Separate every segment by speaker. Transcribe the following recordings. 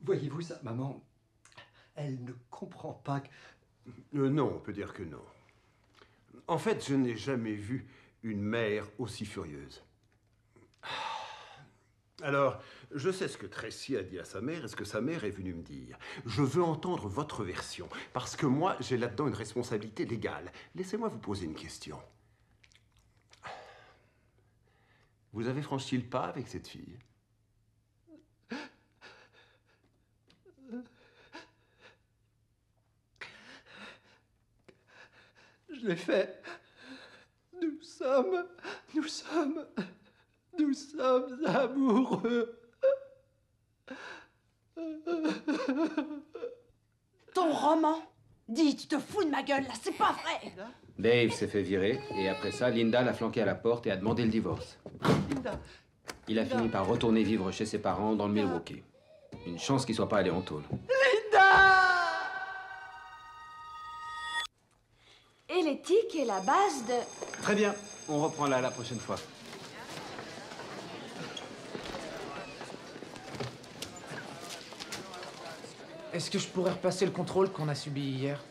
Speaker 1: Voyez-vous ça, maman? Elle ne comprend pas que...
Speaker 2: Non, on peut dire que non. En fait, je n'ai jamais vu une mère aussi furieuse. Alors, je sais ce que Tracy a dit à sa mère et ce que sa mère est venue me dire. Je veux entendre votre version, parce que moi, j'ai là-dedans une responsabilité légale. Laissez-moi vous poser une question. Vous avez franchi le pas avec cette fille?
Speaker 1: Je l'ai fait. Nous sommes amoureux.
Speaker 3: Ton roman? Dis, tu te fous de ma gueule, là, c'est pas vrai!
Speaker 4: Dave s'est fait virer, et après ça, Linda l'a flanqué à la porte et a demandé le divorce. Il a fini par retourner vivre chez ses parents dans le Milwaukee. Une chance qu'il soit pas allé en tôle.
Speaker 5: Et l'éthique est la base de...
Speaker 4: Très bien, on reprend là la prochaine fois.
Speaker 6: Est-ce que je pourrais repasser le contrôle qu'on a subi hier?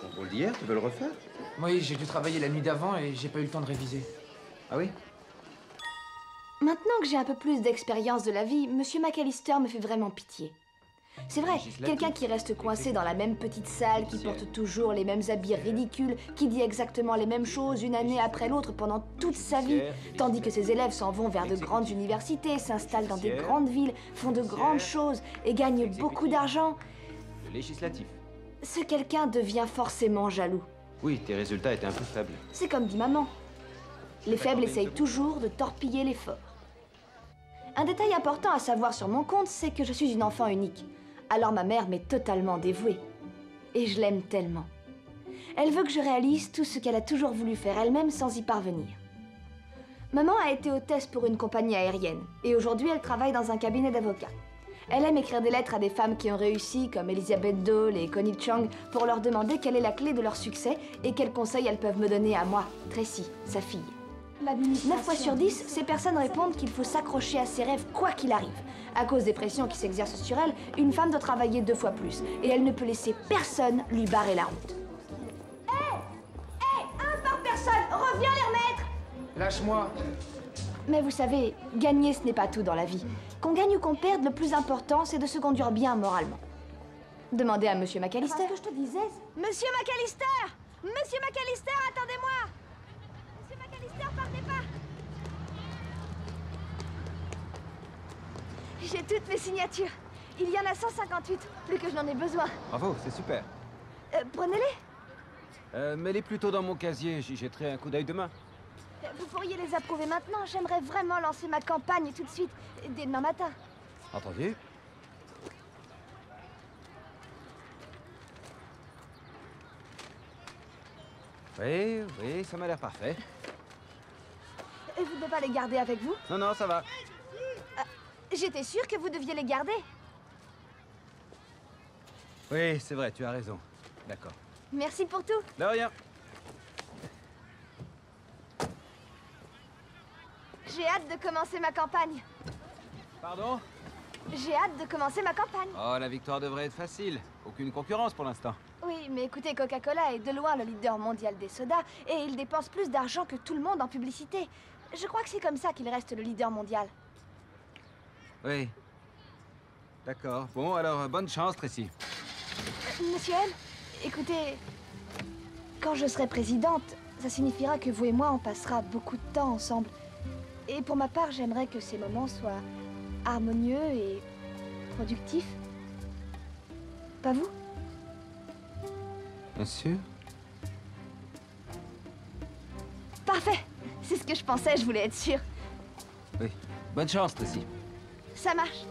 Speaker 4: Contrôle d'hier, tu veux le refaire?
Speaker 6: Oui, j'ai dû travailler la nuit d'avant et j'ai pas eu le temps de réviser.
Speaker 4: Ah oui?
Speaker 5: Maintenant que j'ai un peu plus d'expérience de la vie, Monsieur McAllister me fait vraiment pitié. C'est vrai, quelqu'un qui reste coincé dans la même petite salle, qui porte toujours les mêmes habits ridicules, qui dit exactement les mêmes choses une année après l'autre pendant toute sa vie, tandis que ses élèves s'en vont vers de grandes universités, s'installent dans des grandes villes, font de grandes choses et gagnent beaucoup d'argent.
Speaker 4: Le législatif.
Speaker 5: Ce quelqu'un devient forcément jaloux.
Speaker 4: Oui, tes résultats étaient un peu faibles.
Speaker 5: C'est comme dit maman. Les faibles essayent toujours de torpiller les forts. Un détail important à savoir sur mon compte, c'est que je suis une enfant unique. Alors ma mère m'est totalement dévouée. Et je l'aime tellement. Elle veut que je réalise tout ce qu'elle a toujours voulu faire elle-même sans y parvenir. Maman a été hôtesse pour une compagnie aérienne. Et aujourd'hui, elle travaille dans un cabinet d'avocats. Elle aime écrire des lettres à des femmes qui ont réussi, comme Elizabeth Dole et Connie Chung, pour leur demander quelle est la clé de leur succès et quels conseils elles peuvent me donner à moi, Tracy, sa fille. 9 fois sur 10, ces personnes répondent qu'il faut s'accrocher à ses rêves quoi qu'il arrive. À cause des pressions qui s'exercent sur elle, une femme doit travailler 2 fois plus. Et elle ne peut laisser personne lui barrer la route. Hé, un par personne, reviens les remettre!
Speaker 6: Lâche-moi!
Speaker 5: Mais vous savez, gagner ce n'est pas tout dans la vie. Qu'on gagne ou qu'on perde, le plus important, c'est de se conduire bien moralement. Demandez à Monsieur McAllister.
Speaker 7: Ce que je te disais...
Speaker 5: Monsieur McAllister! Monsieur McAllister, attendez-moi! Monsieur McAllister, partez pas! J'ai toutes mes signatures. Il y en a 158, plus que je n'en ai besoin.
Speaker 4: Bravo, c'est super.
Speaker 5: Prenez-les.
Speaker 4: Mets-les plutôt dans mon casier, j'y jetterai un coup d'œil demain.
Speaker 5: Vous pourriez les approuver maintenant. J'aimerais vraiment lancer ma campagne tout de suite, dès demain matin.
Speaker 4: Entendu? Oui, oui, ça m'a l'air parfait.
Speaker 5: Et vous ne devez pas les garder avec vous?
Speaker 4: Non, non, ça va.
Speaker 5: J'étais sûre que vous deviez les garder.
Speaker 4: Oui, c'est vrai, tu as raison. D'accord.
Speaker 5: Merci pour tout.
Speaker 4: De rien.
Speaker 5: J'ai hâte de commencer ma campagne.
Speaker 4: Pardon?
Speaker 5: J'ai hâte de commencer ma campagne.
Speaker 4: Oh, la victoire devrait être facile. Aucune concurrence pour l'instant.
Speaker 5: Oui, mais écoutez, Coca-Cola est de loin le leader mondial des sodas et il dépense plus d'argent que tout le monde en publicité. Je crois que c'est comme ça qu'il reste le leader mondial.
Speaker 4: Oui. D'accord. Bon, alors, bonne chance, Tracy.
Speaker 5: Monsieur M, écoutez, quand je serai présidente, ça signifiera que vous et moi, on passera beaucoup de temps ensemble. Et pour ma part, j'aimerais que ces moments soient harmonieux et productifs. Pas vous?
Speaker 4: Bien sûr.
Speaker 5: Parfait! C'est ce que je pensais, je voulais être sûre.
Speaker 4: Oui. Bonne chance, Tracy.
Speaker 5: Ça marche.